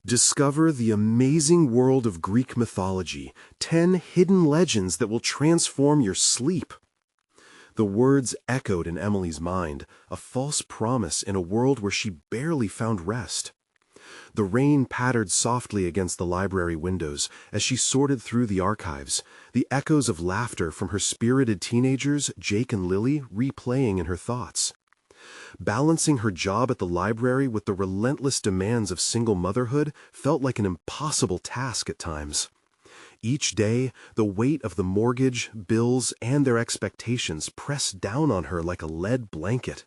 Discover the amazing world of Greek mythology, 10 hidden legends that will transform your sleep. The words echoed in Emily's mind, a false promise in a world where she barely found rest. The rain pattered softly against the library windows as she sorted through the archives, the echoes of laughter from her spirited teenagers, Jake and Lily, replaying in her thoughts. Balancing her job at the library with the relentless demands of single motherhood felt like an impossible task at times. Each day, the weight of the mortgage, bills, and their expectations pressed down on her like a lead blanket.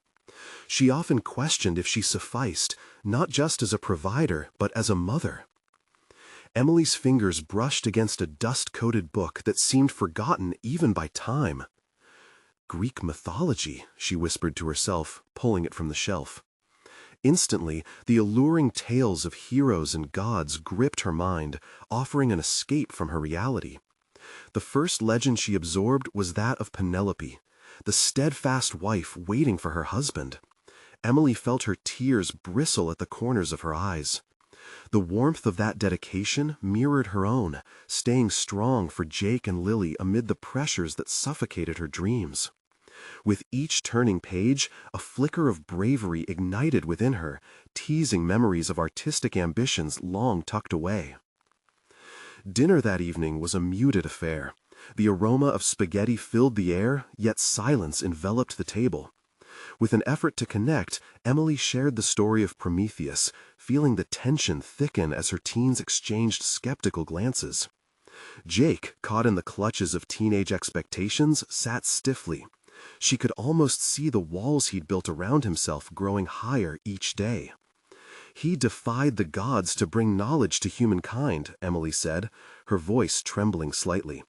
She often questioned if she sufficed, not just as a provider, but as a mother. Emily's fingers brushed against a dust-coated book that seemed forgotten even by time. Greek mythology, she whispered to herself, pulling it from the shelf. Instantly, the alluring tales of heroes and gods gripped her mind, offering an escape from her reality. The first legend she absorbed was that of Penelope, the steadfast wife waiting for her husband. Emily felt her tears bristle at the corners of her eyes. The warmth of that dedication mirrored her own, staying strong for Jake and Lily amid the pressures that suffocated her dreams. With each turning page, a flicker of bravery ignited within her, teasing memories of artistic ambitions long tucked away. Dinner that evening was a muted affair. The aroma of spaghetti filled the air, yet silence enveloped the table. With an effort to connect, Emily shared the story of Prometheus, feeling the tension thicken as her teens exchanged skeptical glances. Jake, caught in the clutches of teenage expectations, sat stiffly. She could almost see the walls he'd built around himself growing higher each day. He defied the gods to bring knowledge to humankind, Emily said, her voice trembling slightly.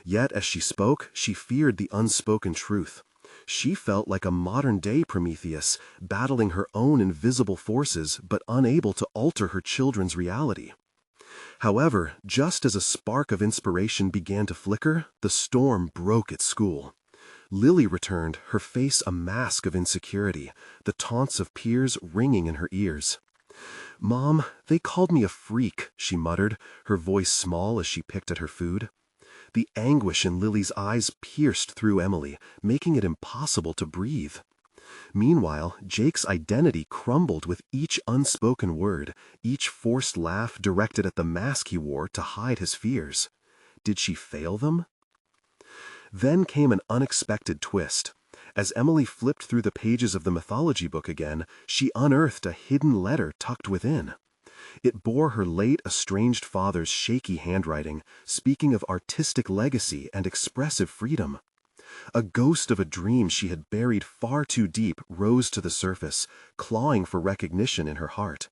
Yet as she spoke, she feared the unspoken truth. She felt like a modern-day Prometheus, battling her own invisible forces but unable to alter her children's reality. However, just as a spark of inspiration began to flicker, the storm broke at school. Lily returned, her face a mask of insecurity, the taunts of peers ringing in her ears. "Mom, they called me a freak," she muttered, her voice small as she picked at her food. The anguish in Lily's eyes pierced through Emily, making it impossible to breathe. Meanwhile, Jake's identity crumbled with each unspoken word, each forced laugh directed at the mask he wore to hide his fears. Did she fail them? Then came an unexpected twist. As Emily flipped through the pages of the mythology book again, she unearthed a hidden letter tucked within. It bore her late estranged father's shaky handwriting, speaking of artistic legacy and expressive freedom. A ghost of a dream she had buried far too deep rose to the surface, clawing for recognition in her heart.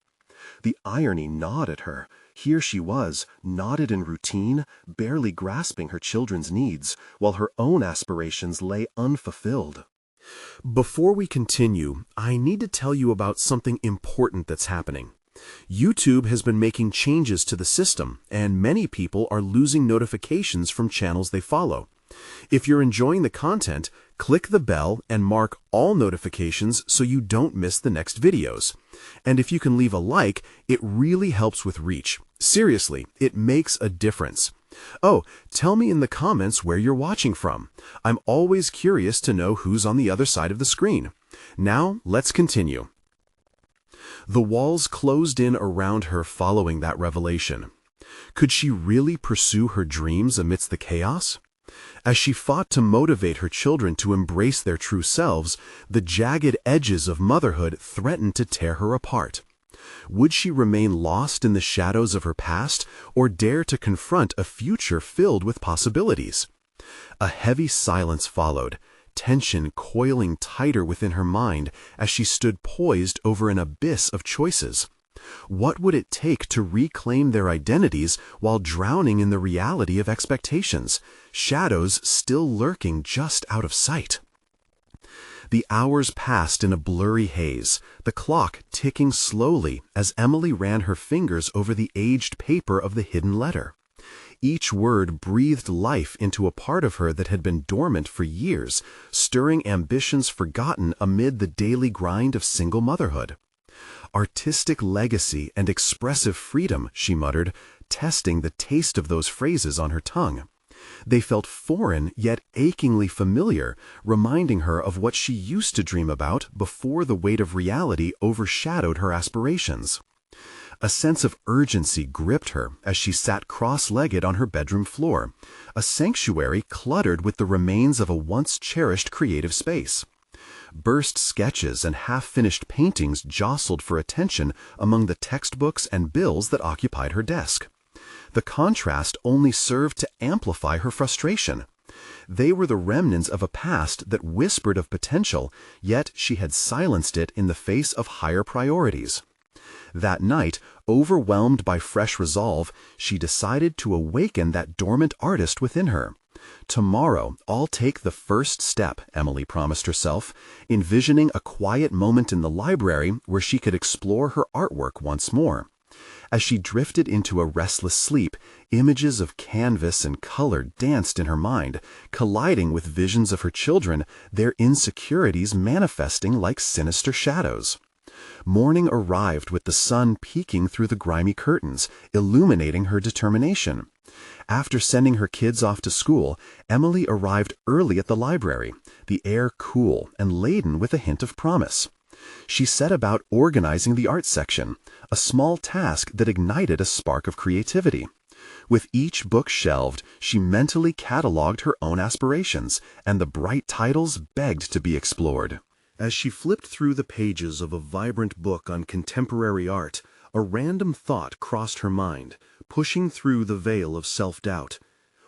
The irony gnawed at her. Here she was, knotted in routine, barely grasping her children's needs, while her own aspirations lay unfulfilled. Before we continue, I need to tell you about something important that's happening. YouTube has been making changes to the system, and many people are losing notifications from channels they follow. If you're enjoying the content, click the bell and mark all notifications so you don't miss the next videos. And if you can leave a like, it really helps with reach. Seriously, it makes a difference. Oh, tell me in the comments where you're watching from. I'm always curious to know who's on the other side of the screen. Now, let's continue. The walls closed in around her following that revelation. Could she really pursue her dreams amidst the chaos? As she fought to motivate her children to embrace their true selves, the jagged edges of motherhood threatened to tear her apart. Would she remain lost in the shadows of her past, or dare to confront a future filled with possibilities? A heavy silence followed, tension coiling tighter within her mind as she stood poised over an abyss of choices. What would it take to reclaim their identities while drowning in the reality of expectations, shadows still lurking just out of sight? The hours passed in a blurry haze, the clock ticking slowly as Emily ran her fingers over the aged paper of the hidden letter. Each word breathed life into a part of her that had been dormant for years, stirring ambitions forgotten amid the daily grind of single motherhood. "Artistic legacy and expressive freedom," she muttered, testing the taste of those phrases on her tongue. They felt foreign yet achingly familiar, reminding her of what she used to dream about before the weight of reality overshadowed her aspirations. A sense of urgency gripped her as she sat cross-legged on her bedroom floor, a sanctuary cluttered with the remains of a once-cherished creative space. Burst sketches and half-finished paintings jostled for attention among the textbooks and bills that occupied her desk. The contrast only served to amplify her frustration. They were the remnants of a past that whispered of potential, yet she had silenced it in the face of higher priorities. That night, overwhelmed by fresh resolve, she decided to awaken that dormant artist within her. "Tomorrow, I'll take the first step," Emily promised herself, envisioning a quiet moment in the library where she could explore her artwork once more. As she drifted into a restless sleep, images of canvas and color danced in her mind, colliding with visions of her children, their insecurities manifesting like sinister shadows. Morning arrived with the sun peeking through the grimy curtains, illuminating her determination. After sending her kids off to school, Emily arrived early at the library, the air cool and laden with a hint of promise. She set about organizing the art section, a small task that ignited a spark of creativity. With each book shelved, she mentally cataloged her own aspirations, and the bright titles begged to be explored. As she flipped through the pages of a vibrant book on contemporary art, a random thought crossed her mind, pushing through the veil of self-doubt.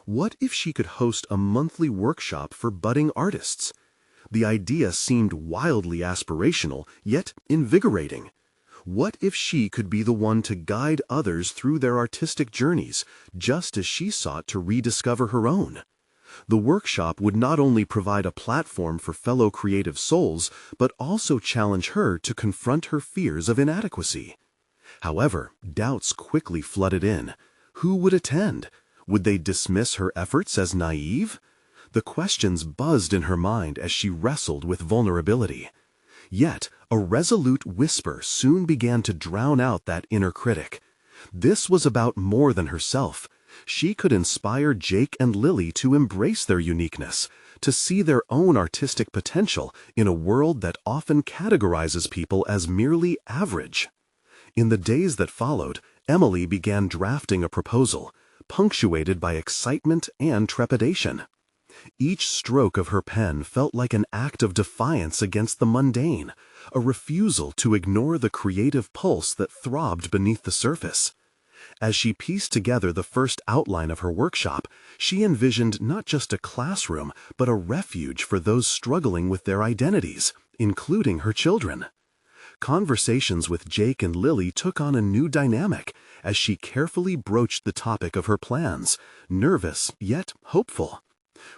What if she could host a monthly workshop for budding artists? The idea seemed wildly aspirational, yet invigorating. What if she could be the one to guide others through their artistic journeys, just as she sought to rediscover her own? The workshop would not only provide a platform for fellow creative souls, but also challenge her to confront her fears of inadequacy. However, doubts quickly flooded in. Who would attend? Would they dismiss her efforts as naive? The questions buzzed in her mind as she wrestled with vulnerability. Yet, a resolute whisper soon began to drown out that inner critic. This was about more than herself. She could inspire Jake and Lily to embrace their uniqueness, to see their own artistic potential in a world that often categorizes people as merely average. In the days that followed, Emily began drafting a proposal, punctuated by excitement and trepidation. Each stroke of her pen felt like an act of defiance against the mundane, a refusal to ignore the creative pulse that throbbed beneath the surface. As she pieced together the first outline of her workshop, she envisioned not just a classroom, but a refuge for those struggling with their identities, including her children. Conversations with Jake and Lily took on a new dynamic as she carefully broached the topic of her plans, nervous yet hopeful.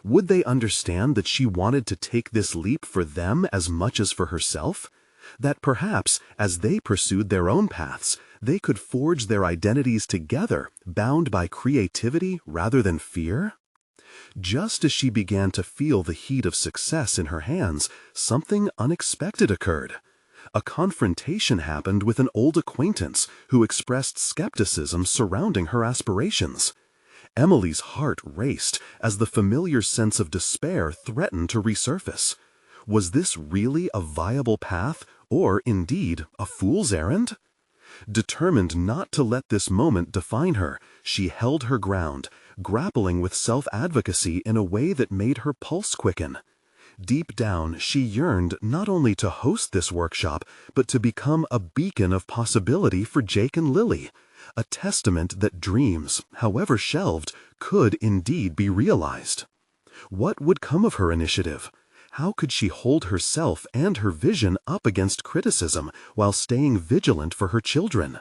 Would they understand that she wanted to take this leap for them as much as for herself? That perhaps, as they pursued their own paths, they could forge their identities together, bound by creativity rather than fear? Just as she began to feel the heat of success in her hands, something unexpected occurred. A confrontation happened with an old acquaintance who expressed skepticism surrounding her aspirations. Emily's heart raced as the familiar sense of despair threatened to resurface. Was this really a viable path, or indeed a fool's errand? Determined not to let this moment define her, she held her ground, grappling with self-advocacy in a way that made her pulse quicken. Deep down, she yearned not only to host this workshop, but to become a beacon of possibility for Jake and Lily, a testament that dreams, however shelved, could indeed be realized. What would come of her initiative? How could she hold herself and her vision up against criticism while staying vigilant for her children?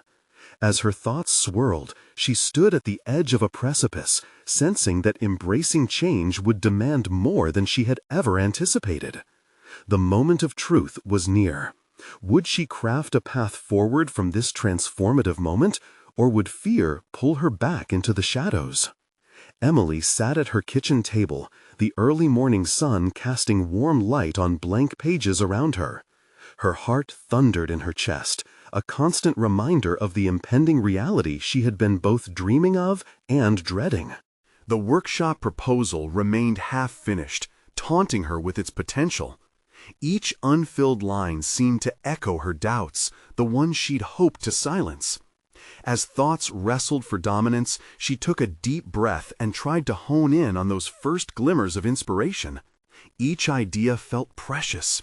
As her thoughts swirled, she stood at the edge of a precipice, sensing that embracing change would demand more than she had ever anticipated. The moment of truth was near. Would she craft a path forward from this transformative moment, or would fear pull her back into the shadows? Emily sat at her kitchen table, the early morning sun casting warm light on blank pages around her. Her heart thundered in her chest, a constant reminder of the impending reality she had been both dreaming of and dreading. The workshop proposal remained half-finished, taunting her with its potential. Each unfilled line seemed to echo her doubts, the ones she'd hoped to silence. As thoughts wrestled for dominance, she took a deep breath and tried to hone in on those first glimmers of inspiration. Each idea felt precious.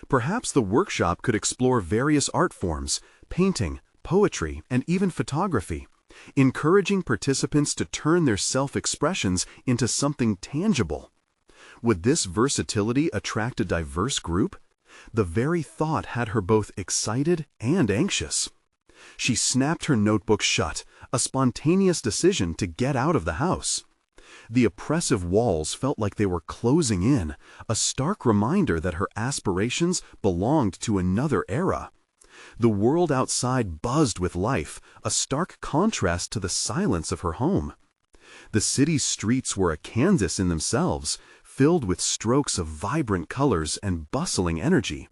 Perhaps the workshop could explore various art forms, painting, poetry, and even photography, encouraging participants to turn their self-expressions into something tangible. Would this versatility attract a diverse group? The very thought had her both excited and anxious. She snapped her notebook shut, a spontaneous decision to get out of the house. The oppressive walls felt like they were closing in, a stark reminder that her aspirations belonged to another era. The world outside buzzed with life, a stark contrast to the silence of her home. The city's streets were a canvas in themselves, filled with strokes of vibrant colors and bustling energy.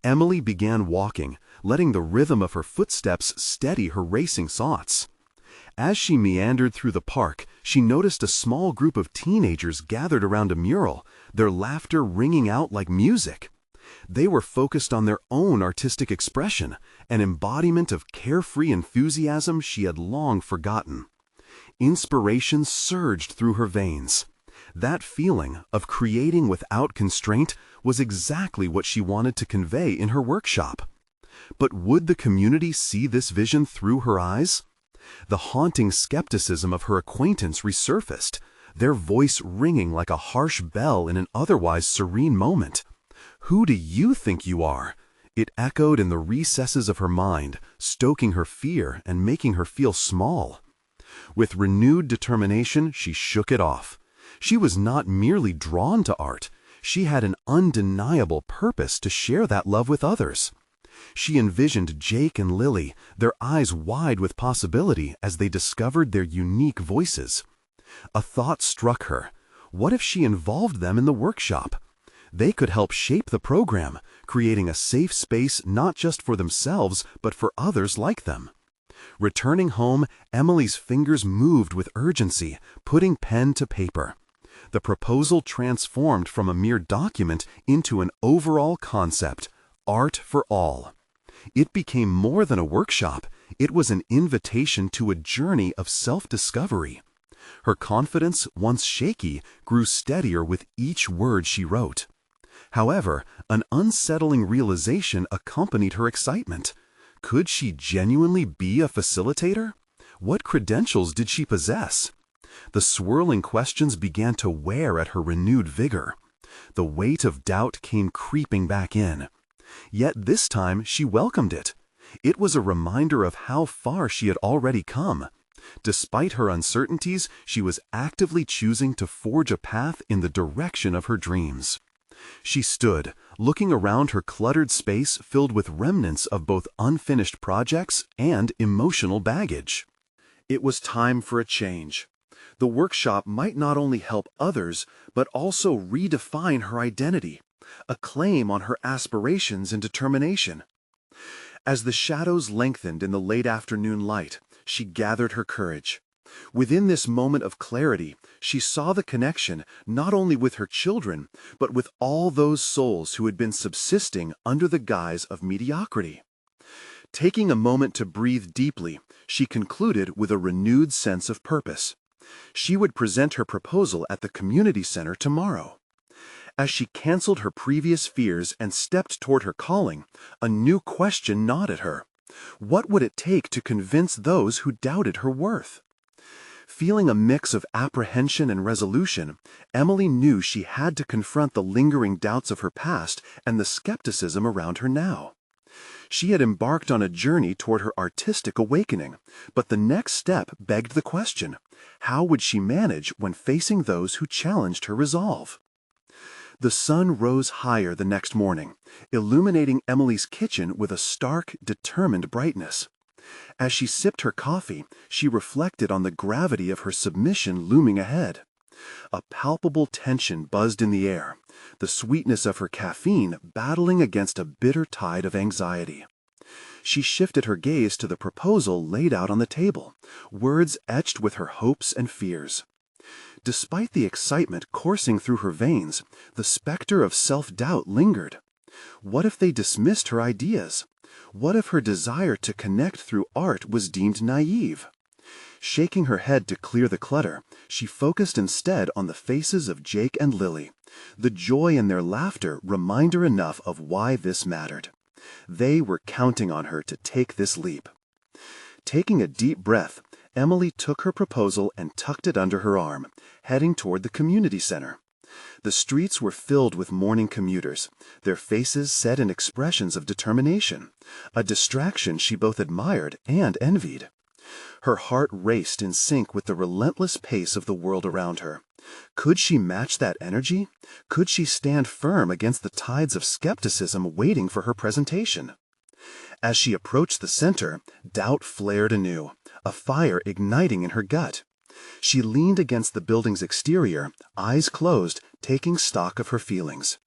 Emily began walking, letting the rhythm of her footsteps steady her racing thoughts. As she meandered through the park, she noticed a small group of teenagers gathered around a mural, their laughter ringing out like music. They were focused on their own artistic expression, an embodiment of carefree enthusiasm she had long forgotten. Inspiration surged through her veins. That feeling of creating without constraint was exactly what she wanted to convey in her workshop. But would the community see this vision through her eyes? The haunting skepticism of her acquaintance resurfaced, their voice ringing like a harsh bell in an otherwise serene moment. "Who do you think you are?" It echoed in the recesses of her mind, stoking her fear and making her feel small. With renewed determination, she shook it off. She was not merely drawn to art. She had an undeniable purpose to share that love with others. She envisioned Jake and Lily, their eyes wide with possibility as they discovered their unique voices. A thought struck her. What if she involved them in the workshop? They could help shape the program, creating a safe space not just for themselves but for others like them. Returning home, Emily's fingers moved with urgency, putting pen to paper. The proposal transformed from a mere document into an overall concept: art for all. It became more than a workshop. It was an invitation to a journey of self-discovery. Her confidence, once shaky, grew steadier with each word she wrote. However, an unsettling realization accompanied her excitement. Could she genuinely be a facilitator? What credentials did she possess? The swirling questions began to wear at her renewed vigor. The weight of doubt came creeping back in. Yet this time she welcomed it. It was a reminder of how far she had already come. Despite her uncertainties, she was actively choosing to forge a path in the direction of her dreams. She stood, looking around her cluttered space filled with remnants of both unfinished projects and emotional baggage. It was time for a change. The workshop might not only help others, but also redefine her identity, a claim on her aspirations and determination. As the shadows lengthened in the late afternoon light, she gathered her courage. Within this moment of clarity, she saw the connection not only with her children, but with all those souls who had been subsisting under the guise of mediocrity. Taking a moment to breathe deeply, she concluded with a renewed sense of purpose. She would present her proposal at the community center tomorrow. As she canceled her previous fears and stepped toward her calling, a new question gnawed at her. What would it take to convince those who doubted her worth? Feeling a mix of apprehension and resolution, Emily knew she had to confront the lingering doubts of her past and the skepticism around her now. She had embarked on a journey toward her artistic awakening, but the next step begged the question: how would she manage when facing those who challenged her resolve? The sun rose higher the next morning, illuminating Emily's kitchen with a stark, determined brightness. As she sipped her coffee, she reflected on the gravity of her submission looming ahead. A palpable tension buzzed in the air, the sweetness of her caffeine battling against a bitter tide of anxiety. She shifted her gaze to the proposal laid out on the table, words etched with her hopes and fears. Despite the excitement coursing through her veins, the specter of self-doubt lingered. What if they dismissed her ideas? What if her desire to connect through art was deemed naive? Shaking her head to clear the clutter, she focused instead on the faces of Jake and Lily. The joy in their laughter reminder enough of why this mattered. They were counting on her to take this leap. Taking a deep breath, Emily took her proposal and tucked it under her arm, heading toward the community center. The streets were filled with morning commuters, their faces set in expressions of determination, a distraction she both admired and envied. Her heart raced in sync with the relentless pace of the world around her. Could she match that energy? Could she stand firm against the tides of skepticism waiting for her presentation? As she approached the center, doubt flared anew, a fire igniting in her gut. She leaned against the building's exterior, eyes closed, taking stock of her feelings.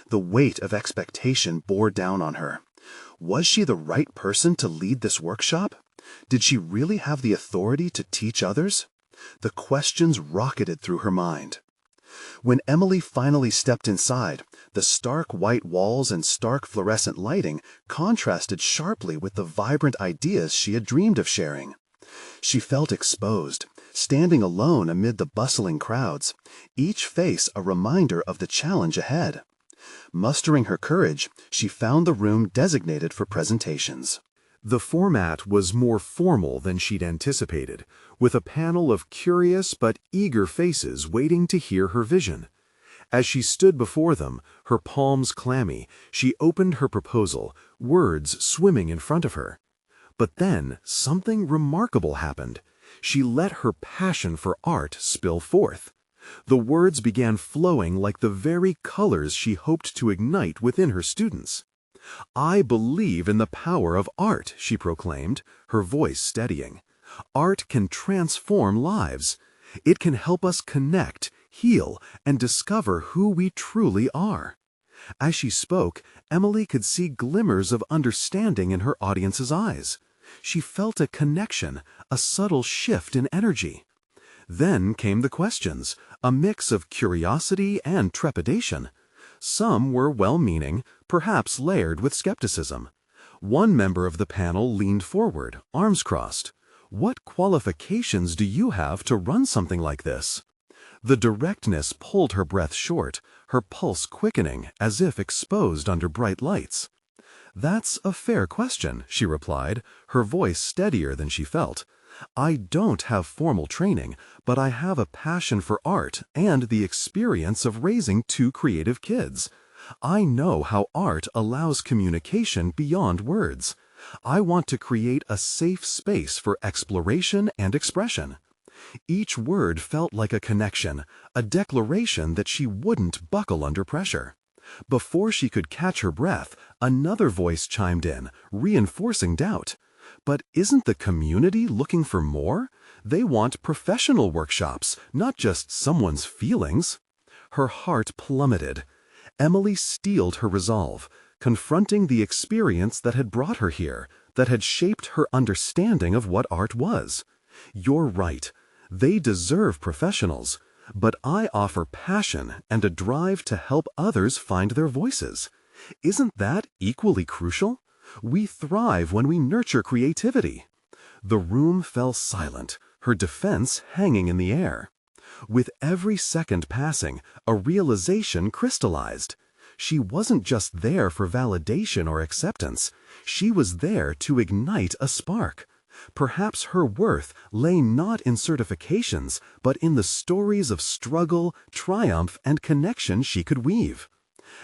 The weight of expectation bore down on her. Was she the right person to lead this workshop? Did she really have the authority to teach others? The questions rocketed through her mind. When Emily finally stepped inside, the stark white walls and stark fluorescent lighting contrasted sharply with the vibrant ideas she had dreamed of sharing. She felt exposed, standing alone amid the bustling crowds, each face a reminder of the challenge ahead. Mustering her courage, she found the room designated for presentations. The format was more formal than she'd anticipated, with a panel of curious but eager faces waiting to hear her vision. As she stood before them, her palms clammy, she opened her proposal, words swimming in front of her. But then something remarkable happened. She let her passion for art spill forth. The words began flowing like the very colors she hoped to ignite within her students. "I believe in the power of art," she proclaimed, her voice steadying. "Art can transform lives. It can help us connect, heal, and discover who we truly are." As she spoke, Emily could see glimmers of understanding in her audience's eyes. She felt a connection, a subtle shift in energy. Then came the questions, a mix of curiosity and trepidation. Some were well-meaning, perhaps layered with skepticism. One member of the panel leaned forward, arms crossed. "What qualifications do you have to run something like this?" The directness pulled her breath short, her pulse quickening as if exposed under bright lights. "That's a fair question," she replied, her voice steadier than she felt. "I don't have formal training, but I have a passion for art and the experience of raising two creative kids. I know how art allows communication beyond words. I want to create a safe space for exploration and expression." Each word felt like a connection, a declaration that she wouldn't buckle under pressure. Before she could catch her breath, another voice chimed in, reinforcing doubt. "But isn't the community looking for more? They want professional workshops, not just someone's feelings." Her heart plummeted. Emily steeled her resolve, confronting the experience that had brought her here, that had shaped her understanding of what art was. "You're right. They deserve professionals, but I offer passion and a drive to help others find their voices. Isn't that equally crucial? We thrive when we nurture creativity." The room fell silent, her defense hanging in the air. With every second passing, a realization crystallized. She wasn't just there for validation or acceptance. She was there to ignite a spark. Perhaps her worth lay not in certifications, but in the stories of struggle, triumph, and connection she could weave.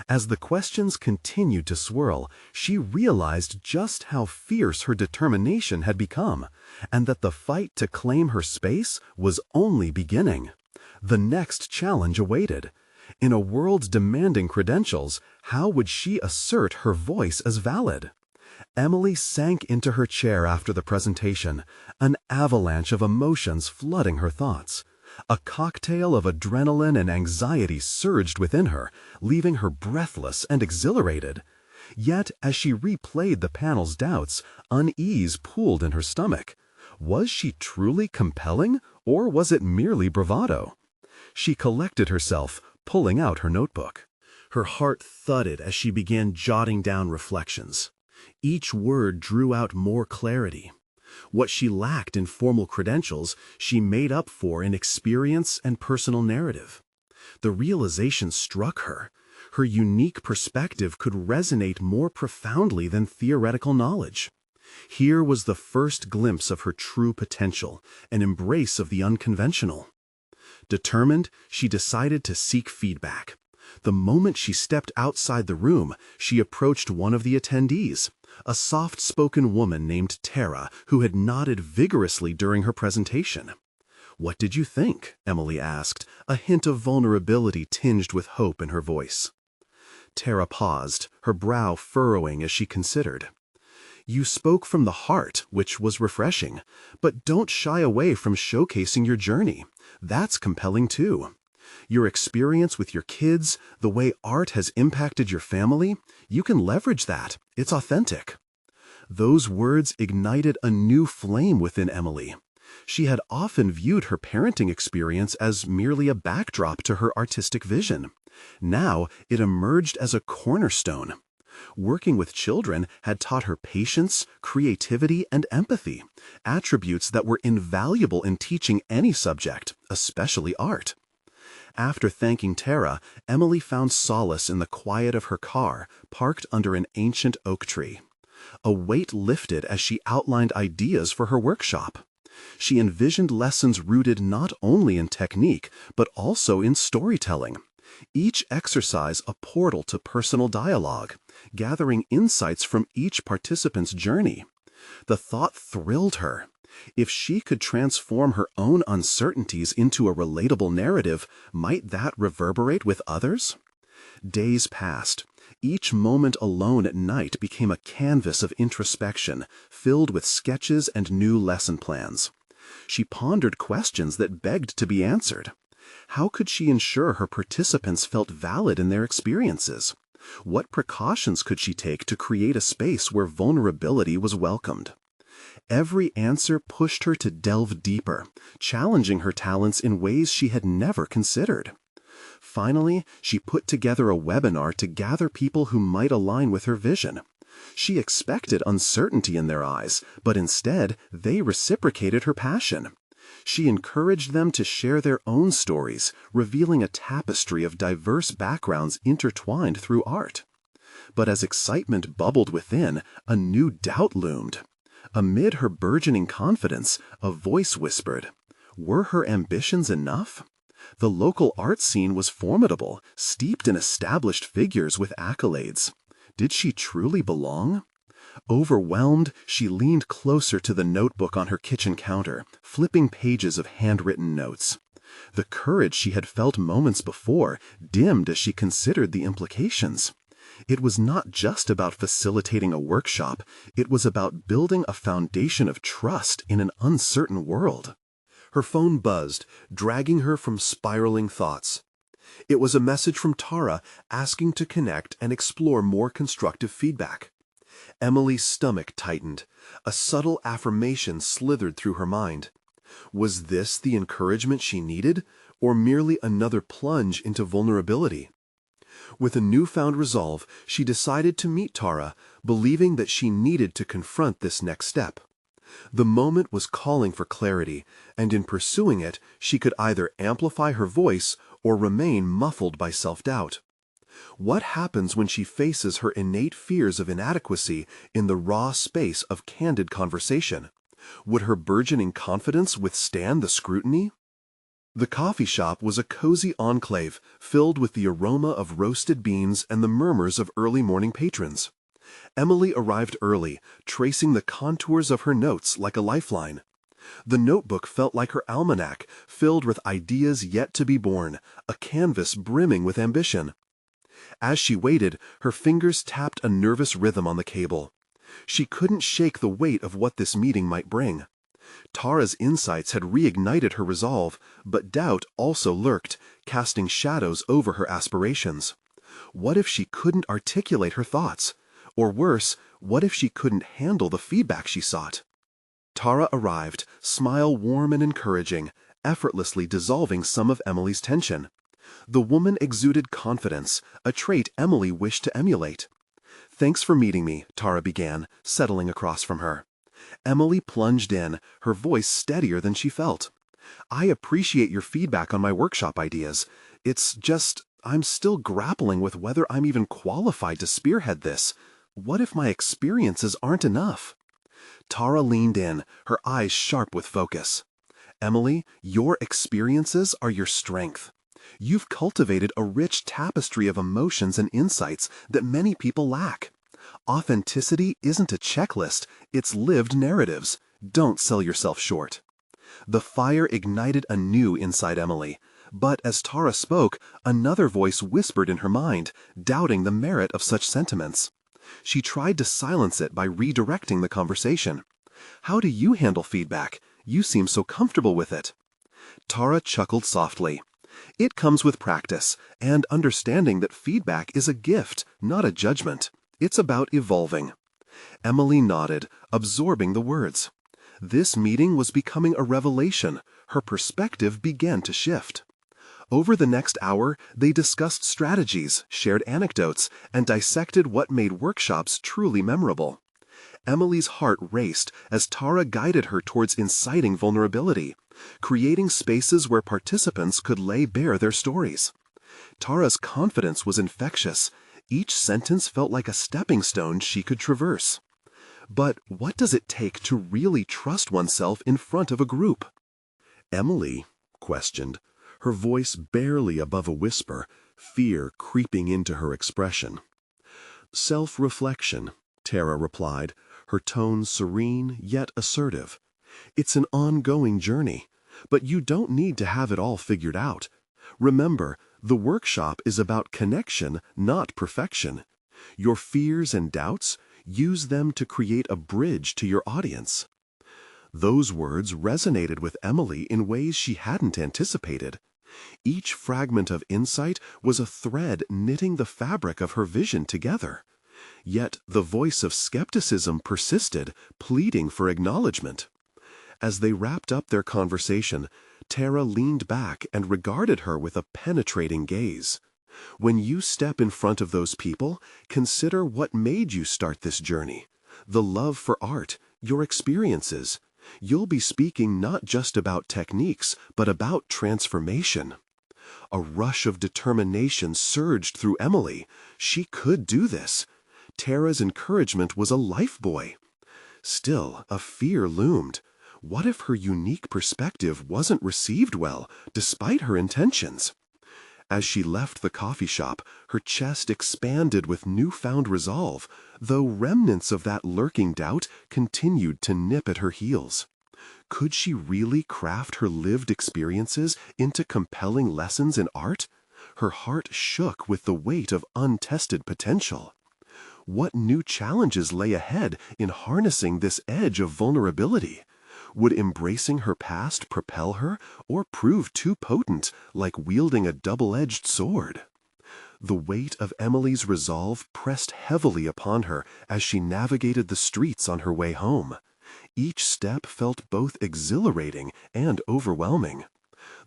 As the questions continued to swirl, she realized just how fierce her determination had become, and that the fight to claim her space was only beginning. The next challenge awaited. In a world demanding credentials, how would she assert her voice as valid? Emily sank into her chair after the presentation, an avalanche of emotions flooding her thoughts. A cocktail of adrenaline and anxiety surged within her, leaving her breathless and exhilarated. Yet, as she replayed the panel's doubts, unease pooled in her stomach. Was she truly compelling, or was it merely bravado? She collected herself, pulling out her notebook. Her heart thudded as she began jotting down reflections. Each word drew out more clarity. What she lacked in formal credentials, she made up for in experience and personal narrative. The realization struck her. Her unique perspective could resonate more profoundly than theoretical knowledge. Here was the first glimpse of her true potential, an embrace of the unconventional. Determined, she decided to seek feedback. The moment she stepped outside the room, she approached one of the attendees, a soft-spoken woman named Tara, who had nodded vigorously during her presentation. "What did you think?" Emily asked, a hint of vulnerability tinged with hope in her voice. Tara paused, her brow furrowing as she considered. "You spoke from the heart, which was refreshing, but don't shy away from showcasing your journey. That's compelling too. Your experience with your kids, the way art has impacted your family, you can leverage that. It's authentic." Those words ignited a new flame within Emily. She had often viewed her parenting experience as merely a backdrop to her artistic vision. Now it emerged as a cornerstone. Working with children had taught her patience, creativity, and empathy, attributes that were invaluable in teaching any subject, especially art. After thanking Tara, Emily found solace in the quiet of her car, parked under an ancient oak tree. A weight lifted as she outlined ideas for her workshop. She envisioned lessons rooted not only in technique, but also in storytelling. Each exercise a portal to personal dialogue, gathering insights from each participant's journey. The thought thrilled her. If she could transform her own uncertainties into a relatable narrative, might that reverberate with others? Days passed. Each moment alone at night became a canvas of introspection, filled with sketches and new lesson plans. She pondered questions that begged to be answered. How could she ensure her participants felt valid in their experiences? What precautions could she take to create a space where vulnerability was welcomed? Every answer pushed her to delve deeper, challenging her talents in ways she had never considered. Finally, she put together a webinar to gather people who might align with her vision. She expected uncertainty in their eyes, but instead, they reciprocated her passion. She encouraged them to share their own stories, revealing a tapestry of diverse backgrounds intertwined through art. But as excitement bubbled within, a new doubt loomed. Amid her burgeoning confidence, a voice whispered, were her ambitions enough? The local art scene was formidable, steeped in established figures with accolades. Did she truly belong? Overwhelmed, she leaned closer to the notebook on her kitchen counter, flipping pages of handwritten notes. The courage she had felt moments before dimmed as she considered the implications. It was not just about facilitating a workshop, it was about building a foundation of trust in an uncertain world. Her phone buzzed, dragging her from spiraling thoughts. It was a message from Tara asking to connect and explore more constructive feedback. Emily's stomach tightened. A subtle affirmation slithered through her mind. Was this the encouragement she needed, or merely another plunge into vulnerability? With a newfound resolve, she decided to meet Tara, believing that she needed to confront this next step. The moment was calling for clarity, and in pursuing it, she could either amplify her voice or remain muffled by self-doubt. What happens when she faces her innate fears of inadequacy in the raw space of candid conversation? Would her burgeoning confidence withstand the scrutiny? The coffee shop was a cozy enclave filled with the aroma of roasted beans and the murmurs of early morning patrons. Emily arrived early, tracing the contours of her notes like a lifeline. The notebook felt like her almanac, filled with ideas yet to be born, a canvas brimming with ambition. As she waited, her fingers tapped a nervous rhythm on the cable. She couldn't shake the weight of what this meeting might bring. Tara's insights had reignited her resolve, but doubt also lurked, casting shadows over her aspirations. What if she couldn't articulate her thoughts? Or worse, what if she couldn't handle the feedback she sought? Tara arrived, smile warm and encouraging, effortlessly dissolving some of Emily's tension. The woman exuded confidence, a trait Emily wished to emulate. "Thanks for meeting me," Tara began, settling across from her. Emily plunged in, her voice steadier than she felt. "I appreciate your feedback on my workshop ideas. It's just, I'm still grappling with whether I'm even qualified to spearhead this. What if my experiences aren't enough?" Tara leaned in, her eyes sharp with focus. "Emily, your experiences are your strength. You've cultivated a rich tapestry of emotions and insights that many people lack. Authenticity isn't a checklist, it's lived narratives. Don't sell yourself short." The fire ignited anew inside Emily, but as Tara spoke, another voice whispered in her mind, doubting the merit of such sentiments. She tried to silence it by redirecting the conversation. "How do you handle feedback? You seem so comfortable with it." Tara chuckled softly. "It comes with practice, and understanding that feedback is a gift, not a judgment. It's about evolving." Emily nodded, absorbing the words. This meeting was becoming a revelation. Her perspective began to shift. Over the next hour, they discussed strategies, shared anecdotes, and dissected what made workshops truly memorable. Emily's heart raced as Tara guided her towards inciting vulnerability, creating spaces where participants could lay bare their stories. Tara's confidence was infectious. Each sentence felt like a stepping stone she could traverse. But what does it take to really trust oneself in front of a group? Emily questioned, her voice barely above a whisper, fear creeping into her expression. "Self-reflection," Tara replied, her tone serene yet assertive. "It's an ongoing journey, but you don't need to have it all figured out. Remember, the workshop is about connection, not perfection. Your fears and doubts, use them to create a bridge to your audience." Those words resonated with Emily in ways she hadn't anticipated. Each fragment of insight was a thread knitting the fabric of her vision together. Yet the voice of skepticism persisted, pleading for acknowledgement. As they wrapped up their conversation, Tara leaned back and regarded her with a penetrating gaze. "When you step in front of those people, consider what made you start this journey. The love for art, your experiences. You'll be speaking not just about techniques, but about transformation." A rush of determination surged through Emily. She could do this. Tara's encouragement was a lifebuoy. Still, a fear loomed. What if her unique perspective wasn't received well, despite her intentions? As she left the coffee shop, her chest expanded with newfound resolve, though remnants of that lurking doubt continued to nip at her heels. Could she really craft her lived experiences into compelling lessons in art? Her heart shook with the weight of untested potential. What new challenges lay ahead in harnessing this edge of vulnerability? Would embracing her past propel her, or prove too potent, like wielding a double-edged sword? The weight of Emily's resolve pressed heavily upon her as she navigated the streets on her way home. Each step felt both exhilarating and overwhelming.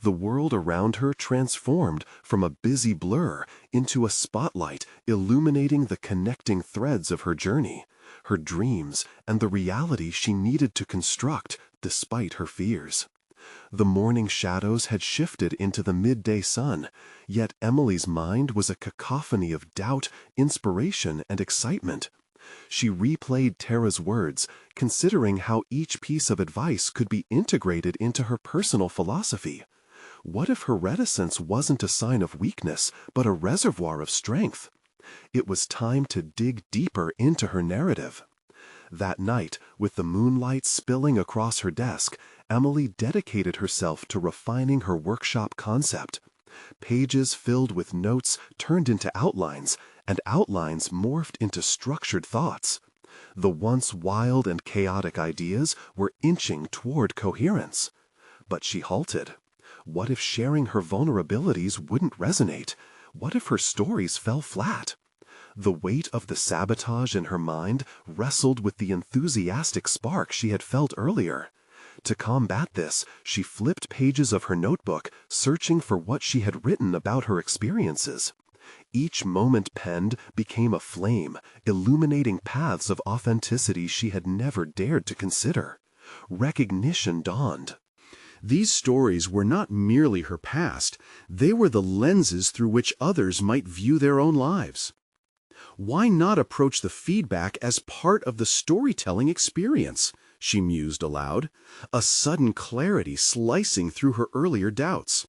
The world around her transformed from a busy blur into a spotlight illuminating the connecting threads of her journey, her dreams, and the reality she needed to construct despite her fears. The morning shadows had shifted into the midday sun, yet Emily's mind was a cacophony of doubt, inspiration, and excitement. She replayed Tara's words, considering how each piece of advice could be integrated into her personal philosophy. What if her reticence wasn't a sign of weakness, but a reservoir of strength? It was time to dig deeper into her narrative. That night, with the moonlight spilling across her desk, Emily dedicated herself to refining her workshop concept. Pages filled with notes turned into outlines, and outlines morphed into structured thoughts. The once wild and chaotic ideas were inching toward coherence. But she halted. What if sharing her vulnerabilities wouldn't resonate? What if her stories fell flat? The weight of the sabotage in her mind wrestled with the enthusiastic spark she had felt earlier. To combat this, she flipped pages of her notebook, searching for what she had written about her experiences. Each moment penned became a flame, illuminating paths of authenticity she had never dared to consider. Recognition dawned. These stories were not merely her past, they were the lenses through which others might view their own lives. Why not approach the feedback as part of the storytelling experience? She mused aloud, a sudden clarity slicing through her earlier doubts.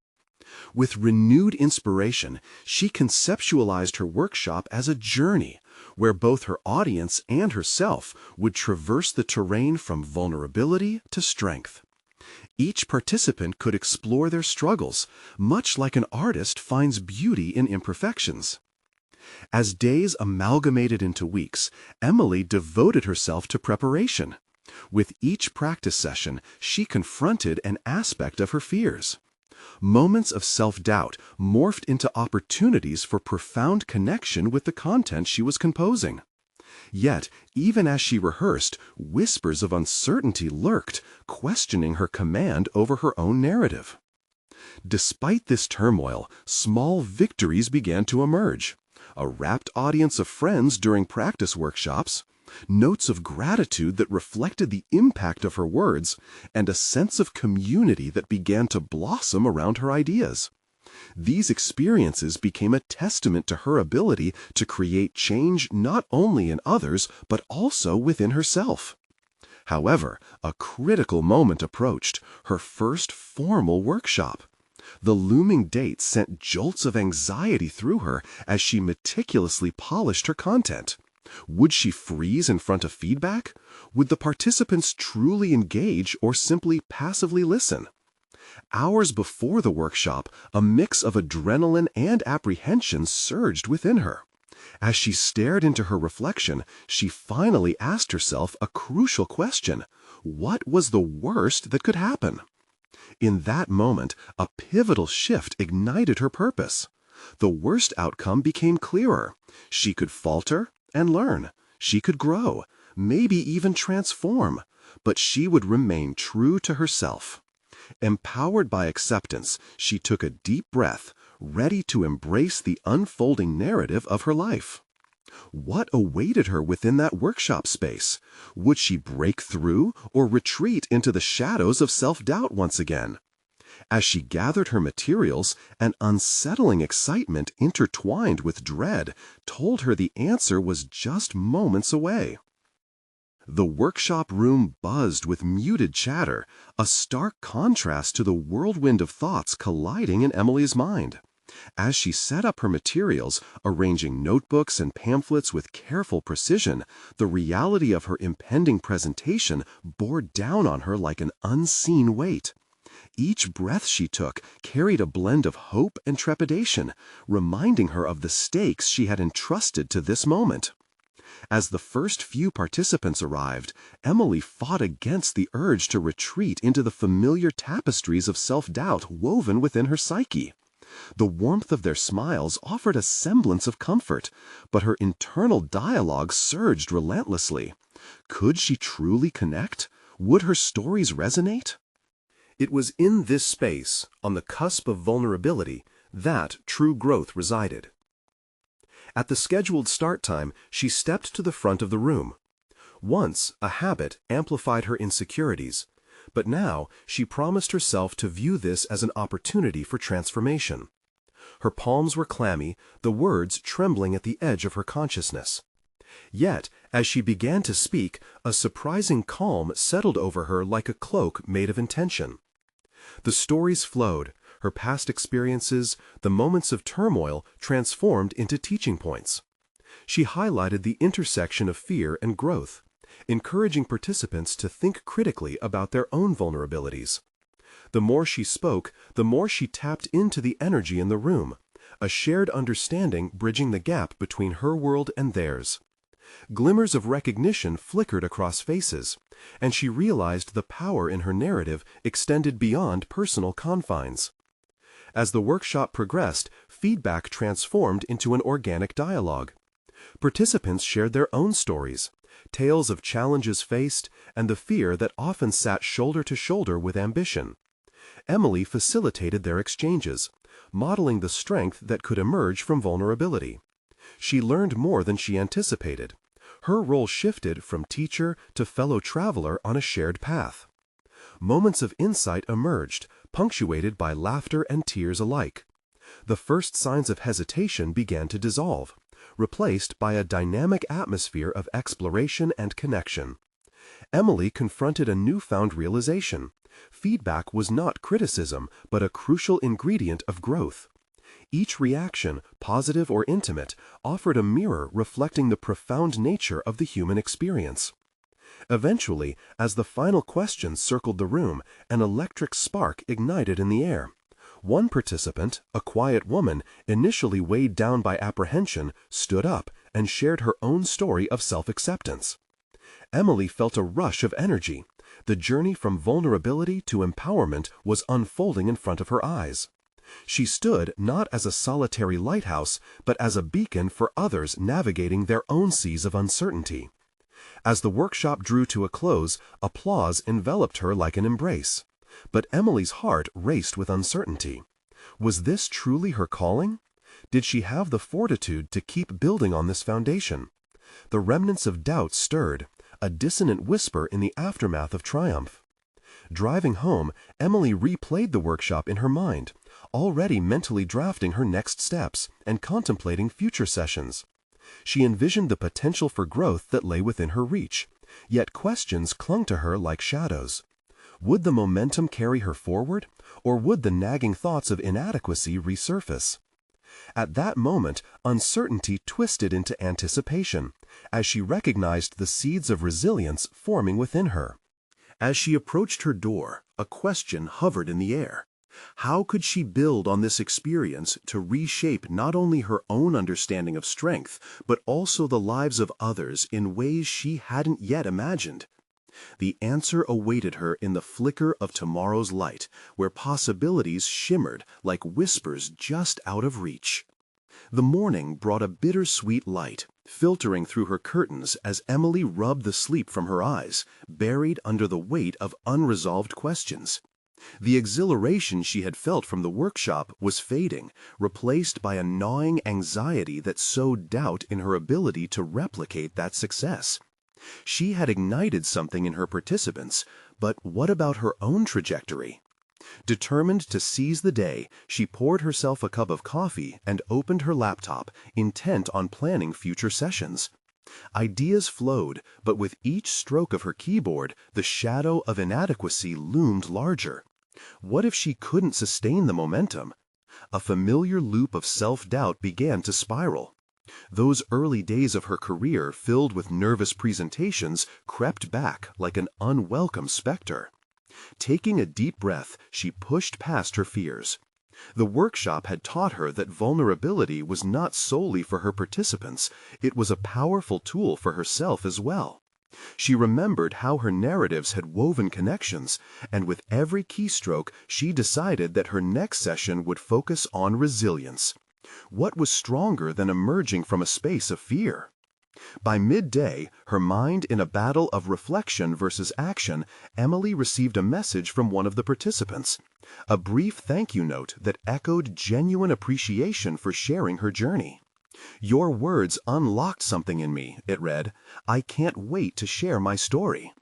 With renewed inspiration, she conceptualized her workshop as a journey, where both her audience and herself would traverse the terrain from vulnerability to strength. Each participant could explore their struggles, much like an artist finds beauty in imperfections. As days amalgamated into weeks, Emily devoted herself to preparation. With each practice session, she confronted an aspect of her fears. Moments of self-doubt morphed into opportunities for profound connection with the content she was composing. Yet, even as she rehearsed, whispers of uncertainty lurked, questioning her command over her own narrative. Despite this turmoil, small victories began to emerge. A rapt audience of friends during practice workshops, notes of gratitude that reflected the impact of her words, and a sense of community that began to blossom around her ideas. These experiences became a testament to her ability to create change not only in others, but also within herself. However, a critical moment approached, her first formal workshop. The looming date sent jolts of anxiety through her as she meticulously polished her content. Would she freeze in front of feedback? Would the participants truly engage or simply passively listen? Hours before the workshop, a mix of adrenaline and apprehension surged within her. As she stared into her reflection, she finally asked herself a crucial question: what was the worst that could happen? In that moment, a pivotal shift ignited her purpose. The worst outcome became clearer. She could falter and learn. She could grow, maybe even transform, but she would remain true to herself. Empowered by acceptance, she took a deep breath, ready to embrace the unfolding narrative of her life. What awaited her within that workshop space? Would she break through or retreat into the shadows of self-doubt once again? As she gathered her materials, an unsettling excitement intertwined with dread told her the answer was just moments away. The workshop room buzzed with muted chatter, a stark contrast to the whirlwind of thoughts colliding in Emily's mind. As she set up her materials, arranging notebooks and pamphlets with careful precision, the reality of her impending presentation bore down on her like an unseen weight. Each breath she took carried a blend of hope and trepidation, reminding her of the stakes she had entrusted to this moment. As the first few participants arrived, Emily fought against the urge to retreat into the familiar tapestries of self-doubt woven within her psyche. The warmth of their smiles offered a semblance of comfort, but her internal dialogue surged relentlessly. Could she truly connect? Would her stories resonate? It was in this space, on the cusp of vulnerability, that true growth resided. At the scheduled start time, she stepped to the front of the room. Once, a habit amplified her insecurities, but now she promised herself to view this as an opportunity for transformation. Her palms were clammy, the words trembling at the edge of her consciousness. Yet, as she began to speak, a surprising calm settled over her like a cloak made of intention. The stories flowed, her past experiences, the moments of turmoil transformed into teaching points. She highlighted the intersection of fear and growth, encouraging participants to think critically about their own vulnerabilities. The more she spoke, the more she tapped into the energy in the room, a shared understanding bridging the gap between her world and theirs. Glimmers of recognition flickered across faces, and she realized the power in her narrative extended beyond personal confines. As the workshop progressed, feedback transformed into an organic dialogue. Participants shared their own stories, tales of challenges faced, and the fear that often sat shoulder to shoulder with ambition. Emily facilitated their exchanges, modeling the strength that could emerge from vulnerability. She learned more than she anticipated. Her role shifted from teacher to fellow traveler on a shared path. Moments of insight emerged, punctuated by laughter and tears alike. The first signs of hesitation began to dissolve, replaced by a dynamic atmosphere of exploration and connection. Emily confronted a newfound realization. Feedback was not criticism, but a crucial ingredient of growth. Each reaction, positive or intimate, offered a mirror reflecting the profound nature of the human experience. Eventually, as the final questions circled the room, an electric spark ignited in the air. One participant, a quiet woman, initially weighed down by apprehension, stood up and shared her own story of self-acceptance. Emily felt a rush of energy. The journey from vulnerability to empowerment was unfolding in front of her eyes. She stood not as a solitary lighthouse, but as a beacon for others navigating their own seas of uncertainty. As the workshop drew to a close, applause enveloped her like an embrace. But Emily's heart raced with uncertainty. Was this truly her calling? Did she have the fortitude to keep building on this foundation? The remnants of doubt stirred, a dissonant whisper in the aftermath of triumph. Driving home, Emily replayed the workshop in her mind, already mentally drafting her next steps and contemplating future sessions. She envisioned the potential for growth that lay within her reach, yet questions clung to her like shadows. Would the momentum carry her forward, or would the nagging thoughts of inadequacy resurface? At that moment, uncertainty twisted into anticipation, as she recognized the seeds of resilience forming within her. As she approached her door, a question hovered in the air. How could she build on this experience to reshape not only her own understanding of strength, but also the lives of others in ways she hadn't yet imagined? The answer awaited her in the flicker of tomorrow's light, where possibilities shimmered like whispers just out of reach. The morning brought a bittersweet light, filtering through her curtains as Emily rubbed the sleep from her eyes, buried under the weight of unresolved questions. The exhilaration she had felt from the workshop was fading, replaced by a gnawing anxiety that sowed doubt in her ability to replicate that success. She had ignited something in her participants, but what about her own trajectory? Determined to seize the day, she poured herself a cup of coffee and opened her laptop, intent on planning future sessions. Ideas flowed, but with each stroke of her keyboard, the shadow of inadequacy loomed larger. What if she couldn't sustain the momentum? A familiar loop of self-doubt began to spiral. Those early days of her career filled with nervous presentations crept back like an unwelcome specter. Taking a deep breath, she pushed past her fears. The workshop had taught her that vulnerability was not solely for her participants, it was a powerful tool for herself as well. She remembered how her narratives had woven connections, and with every keystroke she decided that her next session would focus on resilience. What was stronger than emerging from a space of fear? By midday, her mind in a battle of reflection versus action, Emily received a message from one of the participants. A brief thank you note that echoed genuine appreciation for sharing her journey. "Your words unlocked something in me," it read. "I can't wait to share my story."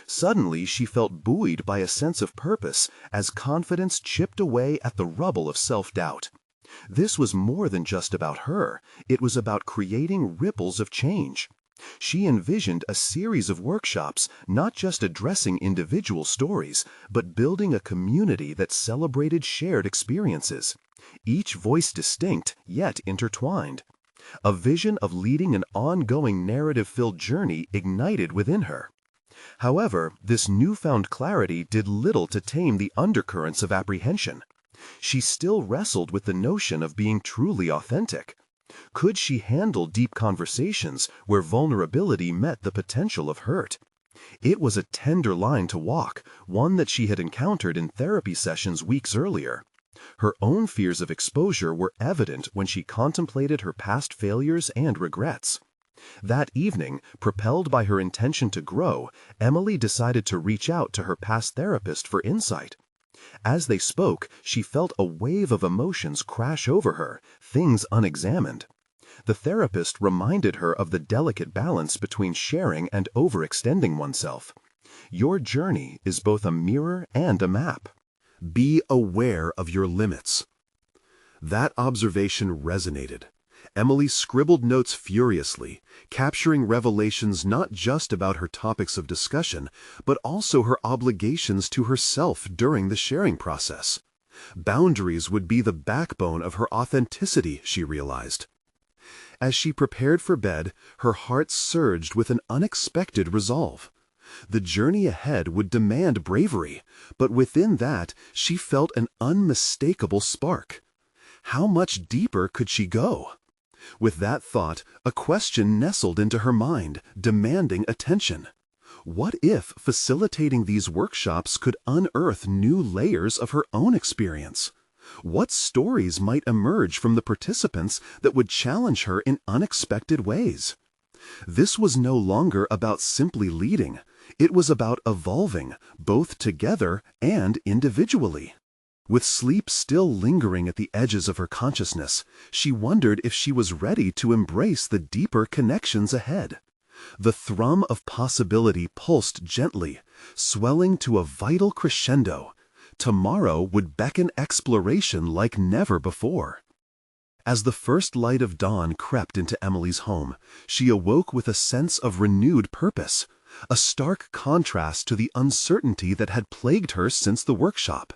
Suddenly, she felt buoyed by a sense of purpose as confidence chipped away at the rubble of self-doubt. This was more than just about her. It was about creating ripples of change. She envisioned a series of workshops, not just addressing individual stories, but building a community that celebrated shared experiences, each voice distinct yet intertwined. A vision of leading an ongoing narrative-filled journey ignited within her. However, this newfound clarity did little to tame the undercurrents of apprehension. She still wrestled with the notion of being truly authentic. Could she handle deep conversations where vulnerability met the potential of hurt? It was a tender line to walk, one that she had encountered in therapy sessions weeks earlier. Her own fears of exposure were evident when she contemplated her past failures and regrets. That evening, propelled by her intention to grow, Emily decided to reach out to her past therapist for insight. As they spoke, she felt a wave of emotions crash over her, things unexamined. The therapist reminded her of the delicate balance between sharing and overextending oneself. Your journey is both a mirror and a map. Be aware of your limits. That observation resonated. Emily scribbled notes furiously, capturing revelations not just about her topics of discussion, but also her obligations to herself during the sharing process. Boundaries would be the backbone of her authenticity, she realized. As she prepared for bed, her heart surged with an unexpected resolve. The journey ahead would demand bravery, but within that, she felt an unmistakable spark. How much deeper could she go? With that thought, a question nestled into her mind, demanding attention. What if facilitating these workshops could unearth new layers of her own experience? What stories might emerge from the participants that would challenge her in unexpected ways? This was no longer about simply leading. It was about evolving, both together and individually. With sleep still lingering at the edges of her consciousness, she wondered if she was ready to embrace the deeper connections ahead. The thrum of possibility pulsed gently, swelling to a vital crescendo. Tomorrow would beckon exploration like never before. As the first light of dawn crept into Emily's home, she awoke with a sense of renewed purpose, a stark contrast to the uncertainty that had plagued her since the workshop.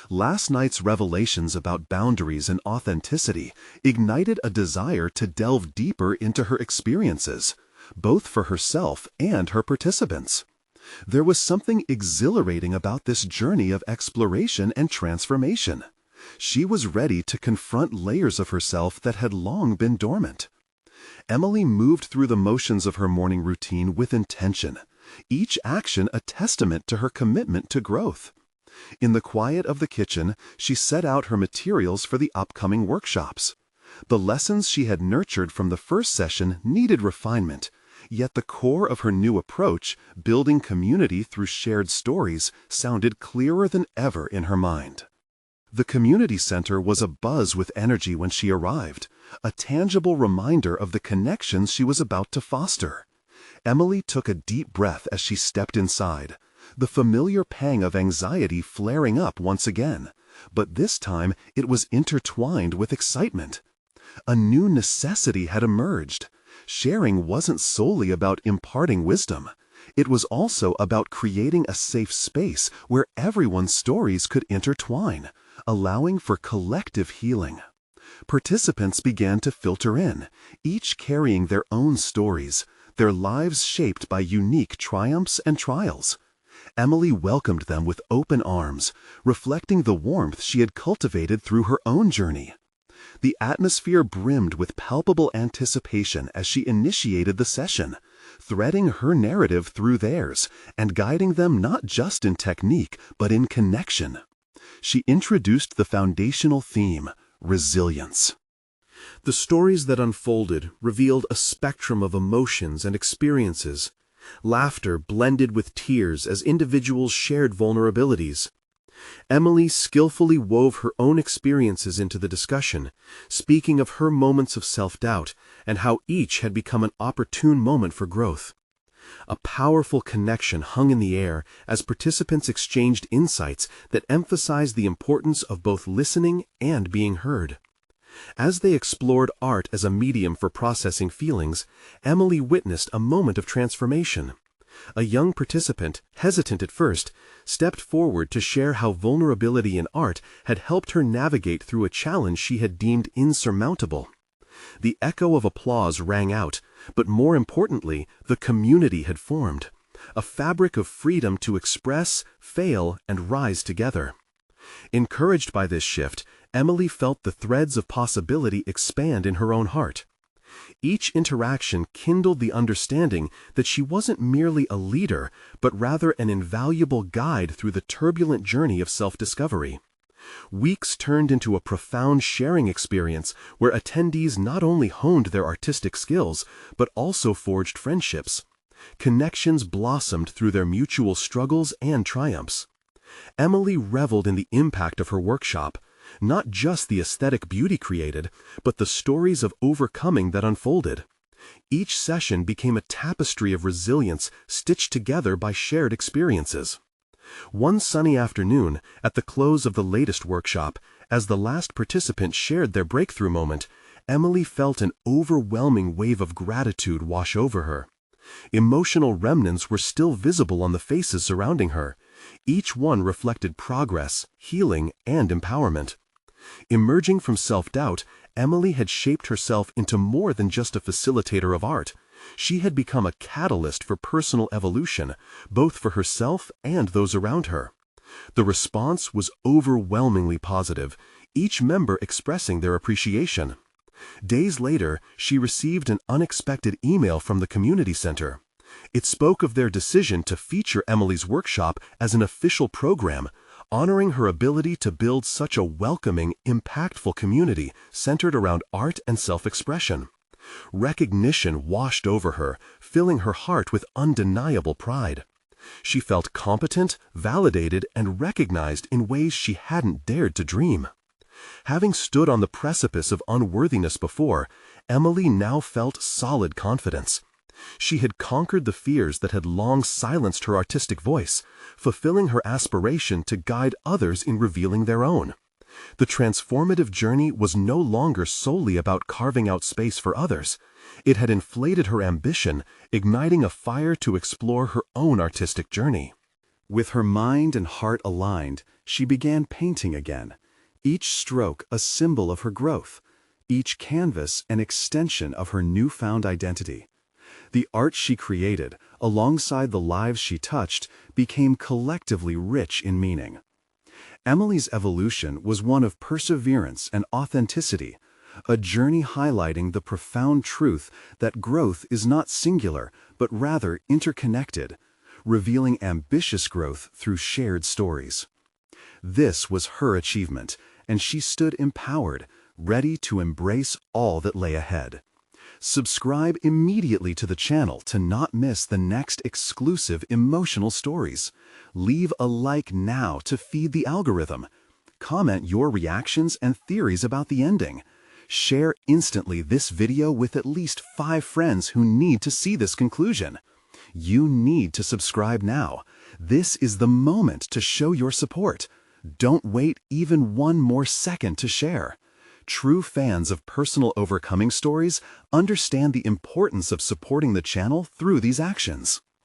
Last night's revelations about boundaries and authenticity ignited a desire to delve deeper into her experiences, both for herself and her participants. There was something exhilarating about this journey of exploration and transformation. She was ready to confront layers of herself that had long been dormant. Emily moved through the motions of her morning routine with intention, each action a testament to her commitment to growth. In the quiet of the kitchen, she set out her materials for the upcoming workshops. The lessons she had nurtured from the first session needed refinement, yet the core of her new approach, building community through shared stories, sounded clearer than ever in her mind. The community center was abuzz with energy when she arrived, a tangible reminder of the connections she was about to foster. Emily took a deep breath as she stepped inside, the familiar pang of anxiety flaring up once again, but this time it was intertwined with excitement. A new necessity had emerged. Sharing wasn't solely about imparting wisdom. It was also about creating a safe space where everyone's stories could intertwine, allowing for collective healing. Participants began to filter in, each carrying their own stories, their lives shaped by unique triumphs and trials. Emily welcomed them with open arms, reflecting the warmth she had cultivated through her own journey. The atmosphere brimmed with palpable anticipation as she initiated the session, threading her narrative through theirs and guiding them not just in technique but in connection. She introduced the foundational theme, resilience. The stories that unfolded revealed a spectrum of emotions and experiences. Laughter blended with tears as individuals shared vulnerabilities. Emily skillfully wove her own experiences into the discussion, speaking of her moments of self-doubt and how each had become an opportune moment for growth. A powerful connection hung in the air as participants exchanged insights that emphasized the importance of both listening and being heard. As they explored art as a medium for processing feelings, Emily witnessed a moment of transformation. A young participant, hesitant at first, stepped forward to share how vulnerability in art had helped her navigate through a challenge she had deemed insurmountable. The echo of applause rang out, but more importantly, the community had formed, a fabric of freedom to express, fail, and rise together. Encouraged by this shift, Emily felt the threads of possibility expand in her own heart. Each interaction kindled the understanding that she wasn't merely a leader, but rather an invaluable guide through the turbulent journey of self-discovery. Weeks turned into a profound sharing experience where attendees not only honed their artistic skills, but also forged friendships. Connections blossomed through their mutual struggles and triumphs. Emily reveled in the impact of her workshop, not just the aesthetic beauty created, but the stories of overcoming that unfolded. Each session became a tapestry of resilience stitched together by shared experiences. One sunny afternoon, at the close of the latest workshop, as the last participant shared their breakthrough moment, Emily felt an overwhelming wave of gratitude wash over her. Emotional remnants were still visible on the faces surrounding her. Each one reflected progress, healing, and empowerment. Emerging from self-doubt, Emily had shaped herself into more than just a facilitator of art. She had become a catalyst for personal evolution, both for herself and those around her. The response was overwhelmingly positive, each member expressing their appreciation. Days later, she received an unexpected email from the community center. It spoke of their decision to feature Emily's workshop as an official program, honoring her ability to build such a welcoming, impactful community centered around art and self-expression. Recognition washed over her, filling her heart with undeniable pride. She felt competent, validated, and recognized in ways she hadn't dared to dream. Having stood on the precipice of unworthiness before, Emily now felt solid confidence. She had conquered the fears that had long silenced her artistic voice, fulfilling her aspiration to guide others in revealing their own. The transformative journey was no longer solely about carving out space for others. It had inflated her ambition, igniting a fire to explore her own artistic journey. With her mind and heart aligned, she began painting again, each stroke a symbol of her growth, each canvas an extension of her newfound identity. The art she created, alongside the lives she touched, became collectively rich in meaning. Emily's evolution was one of perseverance and authenticity, a journey highlighting the profound truth that growth is not singular, but rather interconnected, revealing ambitious growth through shared stories. This was her achievement, and she stood empowered, ready to embrace all that lay ahead. Subscribe immediately to the channel to not miss the next exclusive emotional stories. Leave a like now to feed the algorithm. Comment your reactions and theories about the ending. Share instantly this video with at least 5 friends who need to see this conclusion. You need to subscribe now. This is the moment to show your support. Don't wait even one more second to share. True fans of personal overcoming stories understand the importance of supporting the channel through these actions.